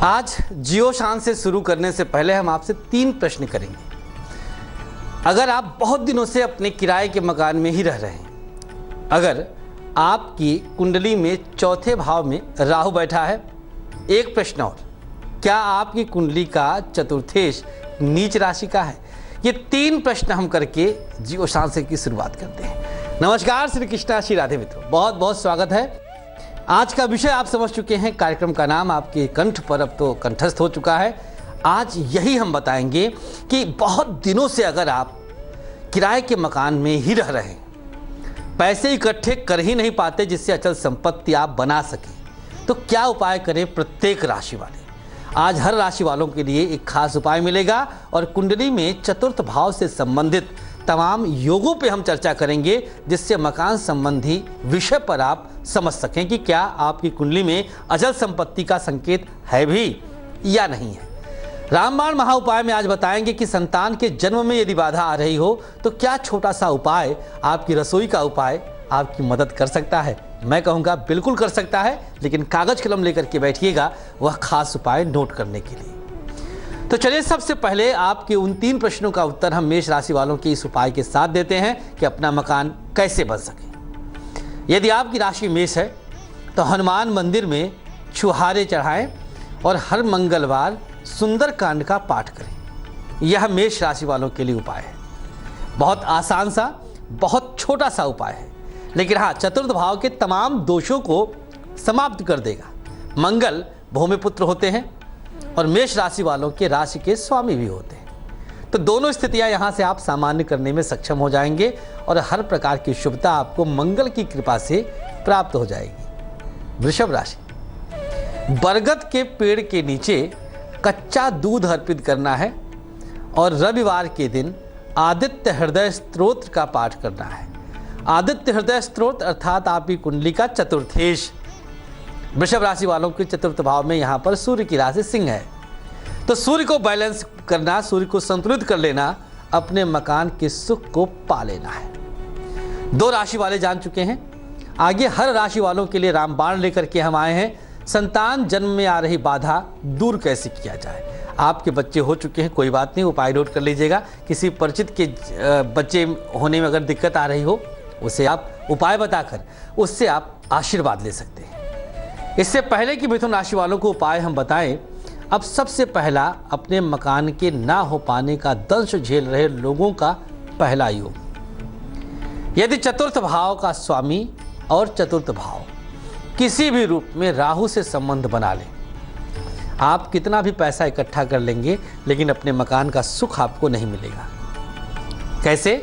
आज जियो शान से शुरू करने से पहले हम आपसे 3 प्रश्न करेंगे। अगर आप बहुत दिनों से अपने किराए के मकान में ही रह रहे हैं, अगर आपकी कुंडली में चौथे भाव में राहु बैठा है, एक प्रश्न और, क्या आपकी कुंडली का चतुर्थेश नीच राशि का है? ये 3 प्रश्न हम करके जियो शान से की शुरुआत करते हैं। नमस्कार, श्री कृष्णा, श्री राधे मित्रों, बहुत बहुत स्वागत है। आज का विषय आप समझ चुके हैं, कार्यक्रम का नाम आपके कंठ पर अब तो कंठस्थ हो चुका है। आज यही हम बताएंगे कि बहुत दिनों से अगर आप किराए के मकान में ही रह रहे हैं, पैसे इकट्ठे कर ही नहीं पाते जिससे अचल संपत्ति आप बना सकें, तो क्या उपाय करें प्रत्येक राशि वाले। आज हर राशि वालों के लिए एक खास उपाय मिलेगा और कुंडली में चतुर्थ भाव से संबंधित तमाम योगों पे हम चर्चा करेंगे, जिससे मकान संबंधी विषय पर आप समझ सकें कि क्या आपकी कुंडली में अचल संपत्ति का संकेत है भी या नहीं है। रामबाण महा उपाय में आज बताएंगे कि संतान के जन्म में यदि बाधा आ रही हो तो क्या छोटा सा उपाय, आपकी रसोई का उपाय आपकी मदद कर सकता है। मैं कहूँगा बिल्कुल कर सकता है, लेकिन कागज कलम लेकर के बैठिएगा वह खास उपाय नोट करने के लिए। तो चलिए, सबसे पहले आपके उन 3 प्रश्नों का उत्तर हम मेष राशि वालों के इस उपाय के साथ देते हैं कि अपना मकान कैसे बन सके। यदि आपकी राशि मेष है तो हनुमान मंदिर में छुहारे चढ़ाएं और हर मंगलवार सुंदर कांड का पाठ करें। यह मेष राशि वालों के लिए उपाय है। बहुत आसान सा, बहुत छोटा सा उपाय है, लेकिन हाँ, चतुर्थ भाव के तमाम दोषों को समाप्त कर देगा। मंगल भूमिपुत्र होते हैं और मेष राशि वालों के राशि के स्वामी भी होते हैं, तो दोनों स्थितियां यहां से आप सामान्य करने में सक्षम हो जाएंगे और हर प्रकार की शुभता आपको मंगल की कृपा से प्राप्त हो जाएगी। वृषभ राशि, बरगद के पेड़ के नीचे कच्चा दूध अर्पित करना है और रविवार के दिन आदित्य हृदय स्तोत्र का पाठ करना है। आदित्य हृदय स्तोत्र अर्थात आपकी कुंडली का चतुर्थेश। वृषभ राशि वालों के चतुर्थ भाव में यहाँ पर सूर्य की राशि सिंह है, तो सूर्य को बैलेंस करना, सूर्य को संतुलित कर लेना, अपने मकान के सुख को पा लेना है। 2 राशि वाले जान चुके हैं। आगे हर राशि वालों के लिए रामबाण लेकर के हम आए हैं। संतान जन्म में आ रही बाधा दूर कैसे किया जाए। आपके बच्चे हो चुके हैं, कोई बात नहीं, उपाय नोट कर लीजिएगा। किसी परिचित के बच्चे होने में अगर दिक्कत आ रही हो, उसे आप उपाय बताकर उससे आप आशीर्वाद ले सकते हैं। इससे पहले कि मिथुन राशि वालों को उपाय हम बताएं, अब सबसे पहला अपने मकान के ना हो पाने का दंश झेल रहे लोगों का पहला योग। यदि चतुर्थ भाव का स्वामी और चतुर्थ भाव किसी भी रूप में राहु से संबंध बना ले, आप कितना भी पैसा इकट्ठा कर लेंगे लेकिन अपने मकान का सुख आपको नहीं मिलेगा। कैसे?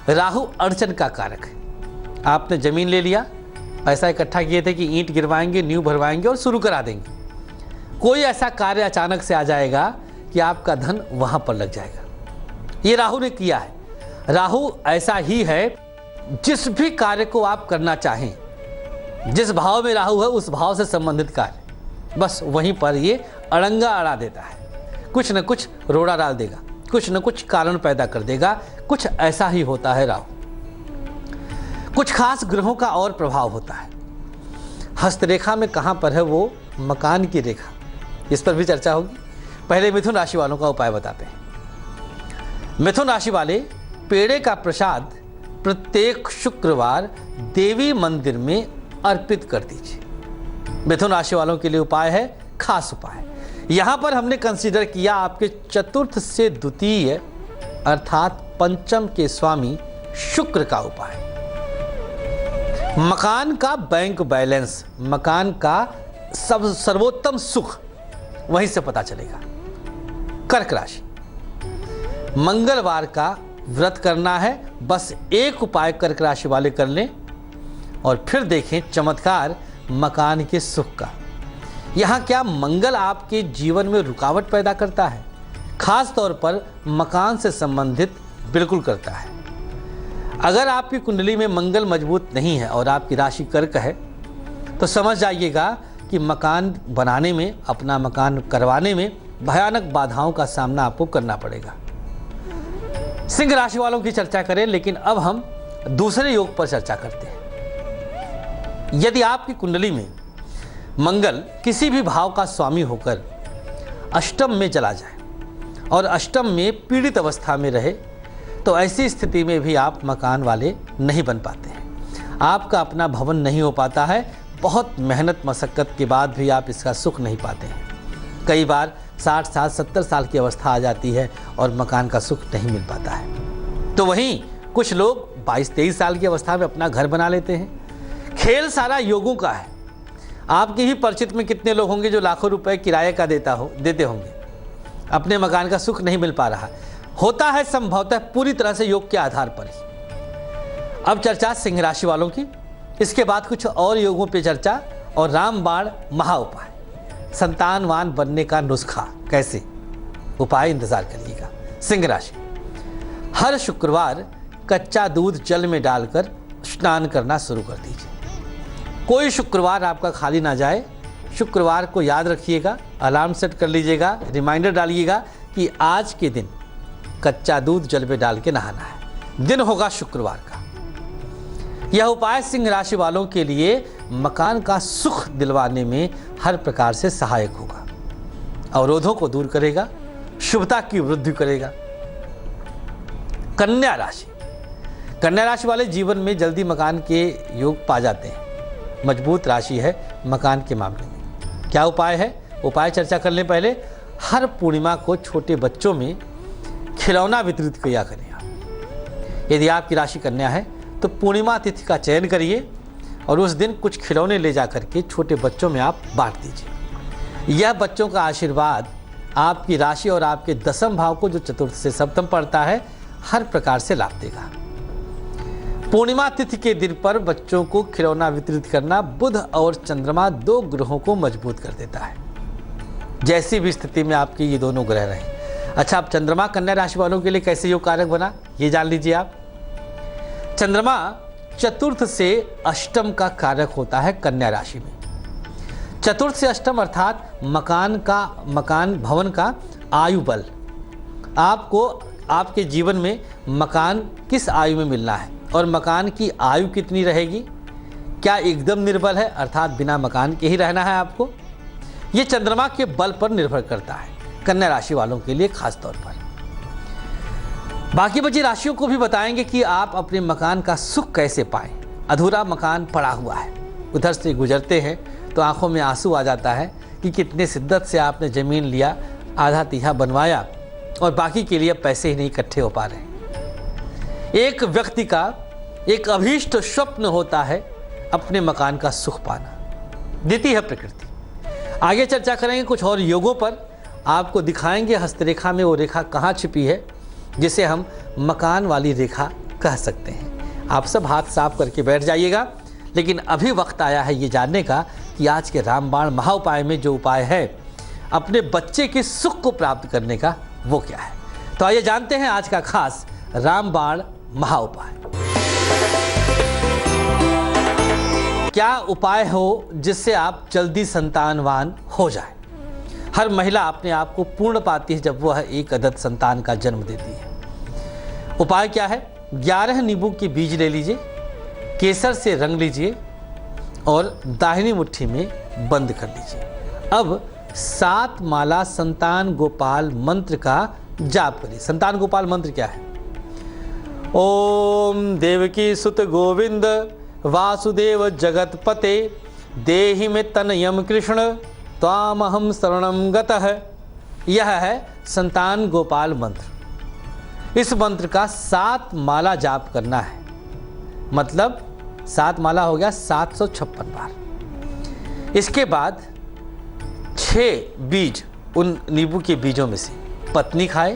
राहु अड़चन का कारक है। आपने जमीन ले लिया, पैसा इकट्ठा किए थे कि ईंट गिरवाएंगे, नींव भरवाएंगे और शुरू करा देंगे। कोई ऐसा कार्य अचानक से आ जाएगा कि आपका धन वहां पर लग जाएगा। ये राहु ने किया है। राहु ऐसा ही है, जिस भी कार्य को आप करना चाहें, जिस भाव में राहु है उस भाव से संबंधित कार्य, बस वहीं पर ये अड़ंगा अड़ा देता है। कुछ न कुछ रोड़ा डाल देगा, कुछ न कुछ कारण पैदा कर देगा। कुछ ऐसा ही होता है राहु। कुछ खास ग्रहों का और प्रभाव होता है। हस्तरेखा में कहां पर है वो मकान की रेखा, इस पर भी चर्चा होगी। पहले मिथुन राशि वालों का उपाय बताते हैं। मिथुन राशि वाले पेड़े का प्रसाद प्रत्येक शुक्रवार देवी मंदिर में अर्पित कर दीजिए। मिथुन राशि वालों के लिए उपाय है, खास उपाय। यहां पर हमने कंसीडर किया आपके चतुर्थ से द्वितीय अर्थात पंचम के स्वामी शुक्र का उपाय। मकान का बैंक बैलेंस, मकान का सर्वोत्तम सुख वहीं से पता चलेगा। कर्क राशि, मंगलवार का व्रत करना है। बस एक उपाय कर्क राशि वाले कर लें और फिर देखें चमत्कार मकान के सुख का। यहाँ क्या मंगल आपके जीवन में रुकावट पैदा करता है? खास तौर पर मकान से संबंधित बिल्कुल करता है। अगर आपकी कुंडली में मंगल मजबूत नहीं है और आपकी राशि कर्क है, तो समझ जाइएगा कि मकान बनाने में, अपना मकान करवाने में भयानक बाधाओं का सामना आपको करना पड़ेगा। सिंह राशि वालों की चर्चा करें, लेकिन अब हम दूसरे योग पर चर्चा करते हैं। यदि आपकी कुंडली में मंगल किसी भी भाव का स्वामी होकर अष्टम में चला जाए और अष्टम में पीड़ित अवस्था में रहे तो ऐसी स्थिति में भी आप मकान वाले नहीं बन पाते हैं। आपका अपना भवन नहीं हो पाता है। बहुत मेहनत मशक्क़त के बाद भी आप इसका सुख नहीं पाते हैं। कई बार 60 साल 70 साल की अवस्था आ जाती है और मकान का सुख नहीं मिल पाता है। तो वहीं कुछ लोग 22-23 साल की अवस्था में अपना घर बना लेते हैं। खेल सारा योगों का है। आपके ही परिचित में कितने लोग होंगे जो लाखों रुपए किराए का देते होंगे, अपने मकान का सुख नहीं मिल पा रहा। होता है संभवतः पूरी तरह से योग के आधार पर ही। अब चर्चा सिंह राशि वालों की, इसके बाद कुछ और योगों पे चर्चा और रामबाण महाउपाय, संतानवान बनने का नुस्खा कैसे, उपाय इंतजार करिएगा। सिंह राशि, हर शुक्रवार कच्चा दूध जल में डालकर स्नान करना शुरू कर दीजिए। कोई शुक्रवार आपका खाली ना जाए। शुक्रवार को याद रखिएगा, अलार्म सेट कर लीजिएगा, रिमाइंडर डालिएगा कि आज के दिन कच्चा दूध जल में डाल के नहाना है। दिन होगा शुक्रवार का। यह उपाय सिंह राशि वालों के लिए मकान का सुख दिलवाने में हर प्रकार से सहायक होगा, अवरोधों को दूर करेगा, शुभता की वृद्धि करेगा। कन्या राशि, कन्या राशि वाले जीवन में जल्दी मकान के योग पा जाते हैं। मजबूत राशि है मकान के मामले में। क्या उपाय है? उपाय चर्चा करने पहले हर पूर्णिमा को छोटे बच्चों में खिलौना वितरित किया करें आप। यदि आपकी राशि कन्या है तो पूर्णिमा तिथि का चयन करिए और उस दिन कुछ खिलौने ले जाकर के छोटे बच्चों में आप बांट दीजिए। यह बच्चों का आशीर्वाद आपकी राशि और आपके दसम भाव को जो चतुर्थ से सप्तम पड़ता है हर प्रकार से लाभ देगा। पूर्णिमा तिथि के दिन पर बच्चों को खिलौना वितरित करना बुध और चंद्रमा 2 ग्रहों को मजबूत कर देता है, जैसी भी स्थिति में आपके ये दोनों ग्रह रहे। अच्छा, अब चंद्रमा कन्या राशि वालों के लिए कैसे योग कारक बना ये जान लीजिए आप। चंद्रमा चतुर्थ से अष्टम का कारक होता है कन्या राशि में। चतुर्थ से अष्टम अर्थात मकान भवन का आयु बल। आपको आपके जीवन में मकान किस आयु में मिलना है और मकान की आयु कितनी रहेगी, क्या एकदम निर्बल है अर्थात बिना मकान के ही रहना है आपको, ये चंद्रमा के बल पर निर्भर करता है कन्या राशि वालों के लिए खास तौर पर। बाकी बची राशियों को भी बताएंगे कि आप अपने मकान का सुख कैसे पाएं। अधूरा मकान पड़ा हुआ है, उधर से गुजरते हैं तो आंखों में आंसू आ जाता है कि कितने शिद्दत से आपने ज़मीन लिया, आधा तीहा बनवाया और बाकी के लिए पैसे ही नहीं इकट्ठे हो पा रहे। एक व्यक्ति का एक अभीष्ट स्वप्न होता है अपने मकान का सुख पाना, देती है प्रकृति। आगे चर्चा करेंगे कुछ और योगों पर, आपको दिखाएंगे हस्तरेखा में वो रेखा कहाँ छिपी है जिसे हम मकान वाली रेखा कह सकते हैं। आप सब हाथ साफ करके बैठ जाइएगा, लेकिन अभी वक्त आया है ये जानने का कि आज के रामबाण महाउपाय में जो उपाय है अपने बच्चे के सुख को प्राप्त करने का, वो क्या है। तो आइए जानते हैं आज का खास रामबाण महाउपाय। क्या उपाय हो जिससे आप जल्दी संतानवान हो जाए। हर महिला अपने आप को पूर्ण पाती है जब वह एक अदद संतान का जन्म देती है। उपाय क्या है? 11 नींबू के बीज ले लीजिए, केसर से रंग लीजिए और दाहिनी मुट्ठी में बंद कर लीजिए। अब 7 माला संतान गोपाल मंत्र का जाप करिए। संतान गोपाल मंत्र क्या है? ओम देवकी सुत गोविंद वासुदेव जगतपते देहि में तनयम कृष्ण त्वामहम शरणम गतः। यह है संतान गोपाल मंत्र। इस मंत्र का 7 माला जाप करना है, मतलब 7 माला हो गया 756 बार। इसके बाद 6 बीज उन नींबू के बीजों में से पत्नी खाए,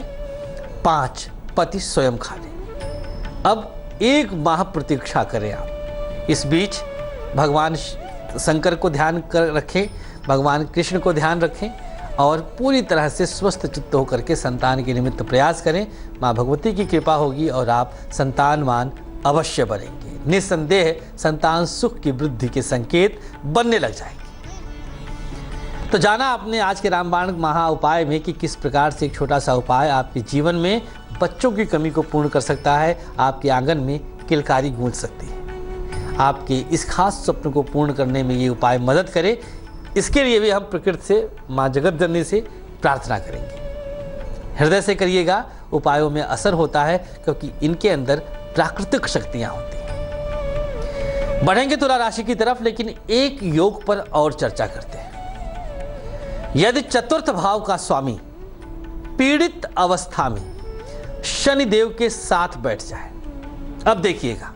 5 पति स्वयं खा ले। अब 1 माह प्रतीक्षा करें आप। इस बीच भगवान शंकर को ध्यान कर रखें, भगवान कृष्ण को ध्यान रखें और पूरी तरह से स्वस्थ चित्त होकर के संतान के निमित्त प्रयास करें। माँ भगवती की कृपा होगी और आप संतानवान अवश्य बनेंगे। निस्संदेह संतान सुख की वृद्धि के संकेत बनने लग जाएंगे। तो जाना आपने आज के रामबाण महा उपाय में कि किस प्रकार से एक छोटा सा उपाय आपके जीवन में बच्चों की कमी को पूर्ण कर सकता है, आपके आंगन में किलकारी गूंज सकती है। आपके इस खास स्वप्न को पूर्ण करने में ये उपाय मदद करे, इसके लिए भी हम प्रकृति से, माँ जगत जननी से प्रार्थना करेंगे। हृदय से करिएगा, उपायों में असर होता है क्योंकि इनके अंदर प्राकृतिक शक्तियां होती हैं। बढ़ेंगे तुला राशि की तरफ, लेकिन एक योग पर और चर्चा करते हैं। यदि चतुर्थ भाव का स्वामी पीड़ित अवस्था में शनि देव के साथ बैठ जाए, अब देखिएगा,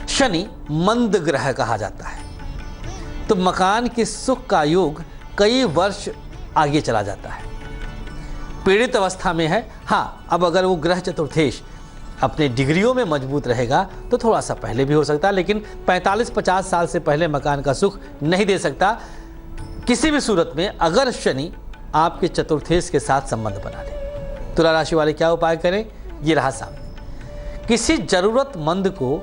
शनि मंद ग्रह कहा जाता है, तो मकान के सुख का योग कई वर्ष आगे चला जाता है। पीड़ित अवस्था में है, हाँ, अब अगर वो ग्रह चतुर्थेश अपने डिग्रियों में मजबूत रहेगा तो थोड़ा सा पहले भी हो सकता है, लेकिन 45-50 साल से पहले मकान का सुख नहीं दे सकता किसी भी सूरत में, अगर शनि आपके चतुर्थेश के साथ संबंध बना ले। तुला राशि वाले क्या उपाय करें, ये रहा सामने। किसी जरूरतमंद को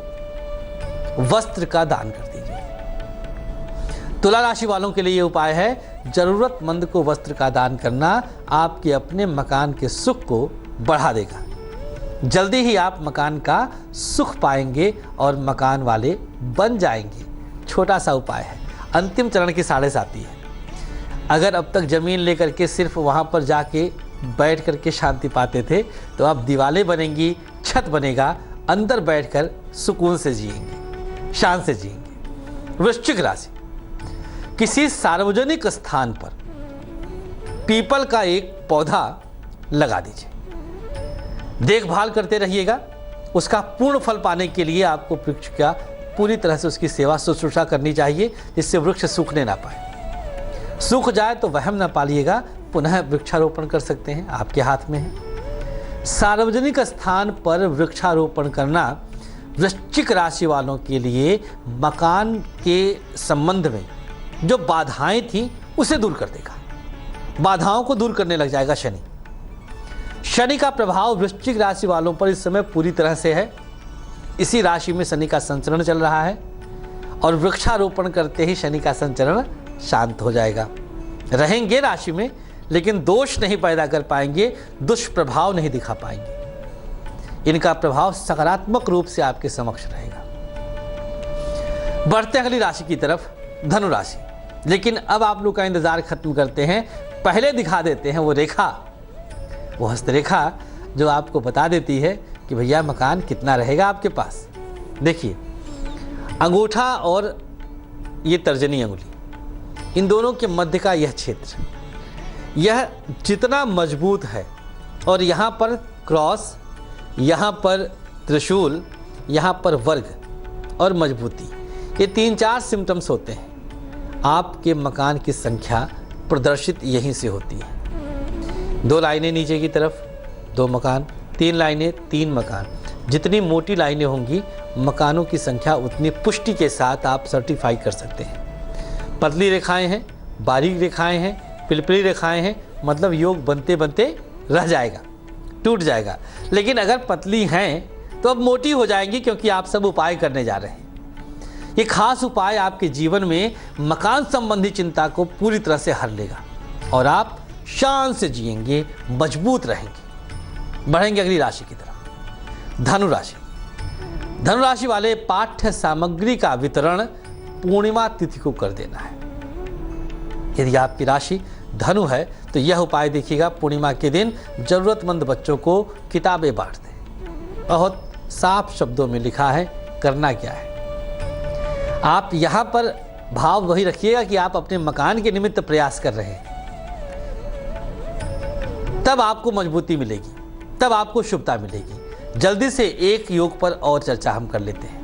वस्त्र का दान कर दीजिए। तुला राशि वालों के लिए यह उपाय है, जरूरतमंद को वस्त्र का दान करना आपके अपने मकान के सुख को बढ़ा देगा। जल्दी ही आप मकान का सुख पाएंगे और मकान वाले बन जाएंगे। छोटा सा उपाय है, अंतिम चरण की 7.5 है। अगर अब तक जमीन लेकर के सिर्फ वहां पर जाके बैठ करके शांति पाते थे, तो अब दीवारें बनेंगी, छत बनेगा, अंदर बैठकर सुकून से जिएंगे, शान से जिएंगे। वृश्चिक राशि, किसी सार्वजनिक स्थान पर पीपल का एक पौधा लगा दीजिए। देखभाल करते रहिएगा। उसका पूर्ण फल पाने के लिए आपको वृक्ष का पूरी तरह से उसकी सेवा शुश्रूषा करनी चाहिए, जिससे वृक्ष सूखने ना पाए। सूख जाए तो वहम ना पालिएगा, पुनः वृक्षारोपण कर सकते हैं, आपके हाथ में है। सार्वजनिक स्थान पर वृक्षारोपण करना वृश्चिक राशि वालों के लिए मकान के संबंध में जो बाधाएं थी उसे दूर कर देगा। बाधाओं को दूर करने लग जाएगा शनि। शनि का प्रभाव वृश्चिक राशि वालों पर इस समय पूरी तरह से है। इसी राशि में शनि का संचरण चल रहा है और वृक्षारोपण करते ही शनि का संचरण शांत हो जाएगा। रहेंगे राशि में, लेकिन दोष नहीं पैदा कर पाएंगे, दुष्प्रभाव नहीं दिखा पाएंगे। इनका प्रभाव सकारात्मक रूप से आपके समक्ष रहेगा। बढ़ते अगली राशि की तरफ, धनु राशि। लेकिन अब आप लोग का इंतजार खत्म करते हैं, पहले दिखा देते हैं वो रेखा, वो हस्तरेखा जो आपको बता देती है कि भैया मकान कितना रहेगा आपके पास। देखिए, अंगूठा और ये तर्जनी अंगुली, इन दोनों के मध्य का यह क्षेत्र, यह जितना मजबूत है, और यहाँ पर क्रॉस, यहाँ पर त्रिशूल, यहाँ पर वर्ग और मजबूती, ये 3-4 सिम्टम्स होते हैं। आपके मकान की संख्या प्रदर्शित यहीं से होती है। 2 लाइनें नीचे की तरफ, 2 मकान, 3 लाइनें, 3 मकान। जितनी मोटी लाइनें होंगी, मकानों की संख्या उतनी पुष्टि के साथ आप सर्टिफाई कर सकते हैं। पतली रेखाएं हैं, बारीक रेखाएं हैं, पिलपिली रेखाएं हैं, मतलब योग बनते बनते रह जाएगा, टूट जाएगा। लेकिन अगर पतली हैं तो अब मोटी हो जाएंगी, क्योंकि आप सब उपाय करने जा रहे हैं। ये खास उपाय आपके जीवन में मकान संबंधी चिंता को पूरी तरह से हर लेगा और आप शान से जिएंगे, मजबूत रहेंगे। बढ़ेंगे अगली राशि की तरफ, धनु राशि। धनु राशि वाले, पाठ्य सामग्री का वितरण पूर्णिमा तिथि को कर देना है। यदि आपकी राशि धनु है तो यह उपाय देखिएगा, पूर्णिमा के दिन जरूरतमंद बच्चों को किताबें बांट दें। बहुत साफ शब्दों में लिखा है, करना क्या है। आप यहाँ पर भाव वही रखिएगा कि आप अपने मकान के निमित्त प्रयास कर रहे हैं, तब आपको मजबूती मिलेगी, तब आपको शुभता मिलेगी। जल्दी से एक योग पर और चर्चा हम कर लेते हैं।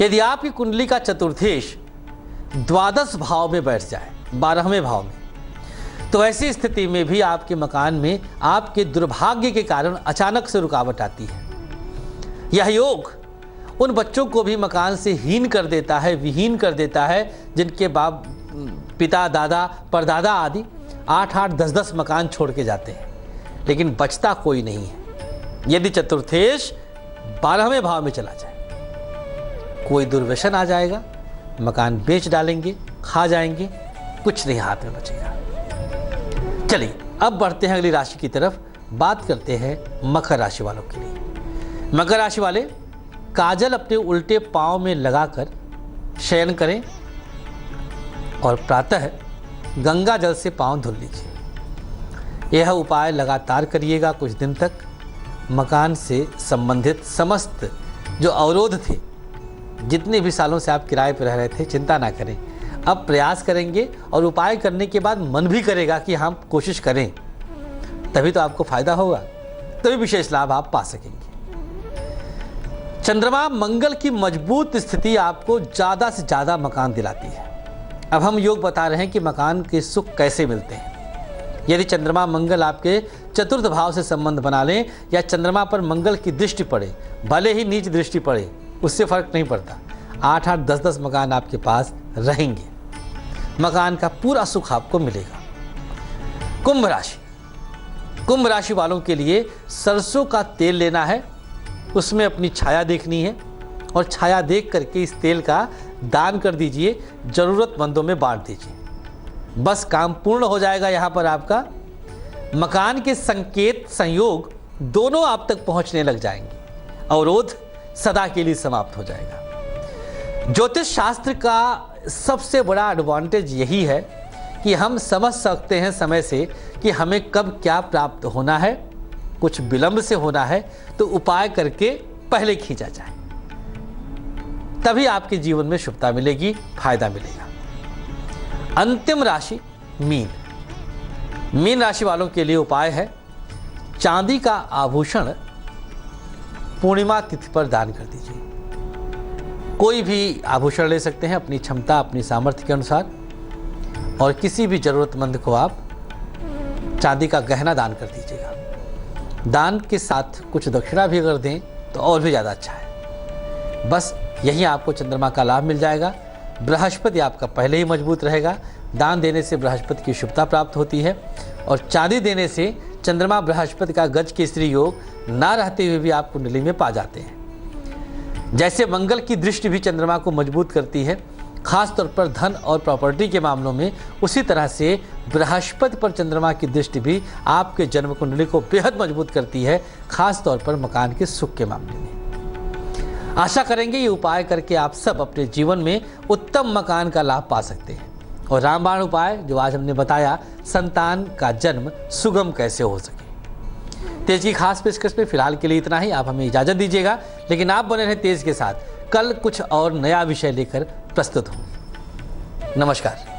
यदि आपकी कुंडली का चतुर्थेश द्वादश भाव में बैठ जाए, 12वें भाव में, तो ऐसी स्थिति में भी आपके मकान में आपके दुर्भाग्य के कारण अचानक से रुकावट आती है। यह योग उन बच्चों को भी मकान से हीन कर देता है, विहीन कर देता है, जिनके बाप, पिता, दादा, परदादा आदि 8-8, 10-10 मकान छोड़ के जाते हैं, लेकिन बचता कोई नहीं है। यदि चतुर्थेश 12वें भाव में चला जाए, कोई दुर्व्यसन आ जाएगा, मकान बेच डालेंगे, खा जाएंगे, कुछ नहीं हाथ में बचेगा। चलिए अब बढ़ते हैं अगली राशि की तरफ। बात करते हैं मकर राशि वालों के लिए। मकर राशि वाले, काजल अपने उल्टे पांव में लगाकर शयन करें और प्रातः गंगा जल से पांव धुल लीजिए। यह उपाय लगातार करिएगा कुछ दिन तक। मकान से संबंधित समस्त जो अवरोध थे, जितने भी सालों से आप किराए पर रह रहे थे, चिंता ना करें, अब प्रयास करेंगे और उपाय करने के बाद मन भी करेगा कि हम कोशिश करें, तभी तो आपको फायदा होगा, तभी विशेष लाभ आप पा सकेंगे। चंद्रमा मंगल की मजबूत स्थिति आपको ज़्यादा से ज़्यादा मकान दिलाती है। अब हम योग बता रहे हैं कि मकान के सुख कैसे मिलते हैं। यदि चंद्रमा मंगल आपके चतुर्थ भाव से संबंध बना लें या चंद्रमा पर मंगल की दृष्टि पड़े, भले ही नीच दृष्टि पड़े, उससे फर्क नहीं पड़ता। 8-8, 10-10 मकान आपके पास रहेंगे, मकान का पूरा सुख आपको मिलेगा। कुंभ राशि, कुंभ राशि वालों के लिए सरसों का तेल लेना है, उसमें अपनी छाया देखनी है और छाया देख करके इस तेल का दान कर दीजिए, ज़रूरतमंदों में बांट दीजिए, बस काम पूर्ण हो जाएगा। यहाँ पर आपका मकान के संकेत संयोग दोनों आप तक पहुँचने लग जाएंगे, अवरोध सदा के लिए समाप्त हो जाएगा। ज्योतिष शास्त्र का सबसे बड़ा एडवांटेज यही है कि हम समझ सकते हैं समय से कि हमें कब क्या प्राप्त होना है। कुछ विलंब से होना है तो उपाय करके पहले खींचा जाए, तभी आपके जीवन में शुभता मिलेगी, फायदा मिलेगा। अंतिम राशि मीन, मीन राशि वालों के लिए उपाय है चांदी का आभूषण पूर्णिमा तिथि पर दान कर दीजिए। कोई भी आभूषण ले सकते हैं अपनी क्षमता, अपनी सामर्थ्य के अनुसार, और किसी भी जरूरतमंद को आप चांदी का गहना दान कर दीजिएगा। दान के साथ कुछ दक्षिणा भी अगर दें तो और भी ज़्यादा अच्छा है। बस यही आपको चंद्रमा का लाभ मिल जाएगा। बृहस्पति आपका पहले ही मजबूत रहेगा, दान देने से बृहस्पति की शुभता प्राप्त होती है, और चांदी देने से चंद्रमा बृहस्पति का गज केसरी योग ना रहते हुए भी आप कुंडली में पा जाते हैं। जैसे मंगल की दृष्टि भी चंद्रमा को मजबूत करती है, खास तौर पर धन और प्रॉपर्टी के मामलों में, उसी तरह से बृहस्पति पर चंद्रमा की दृष्टि भी आपके जन्म कुंडली को बेहद मजबूत करती है, खास तौर पर मकान के सुख के मामले में। आशा करेंगे ये उपाय करके आप सब अपने जीवन में उत्तम मकान का लाभ पा सकते हैं। और रामबाण उपाय जो आज हमने बताया, संतान का जन्म सुगम कैसे हो सके। तेज की खास पेशकश में फिलहाल के लिए इतना ही। आप हमें इजाजत दीजिएगा, लेकिन आप बने रहे तेज के साथ। कल कुछ और नया विषय लेकर प्रस्तुत हूँ। नमस्कार।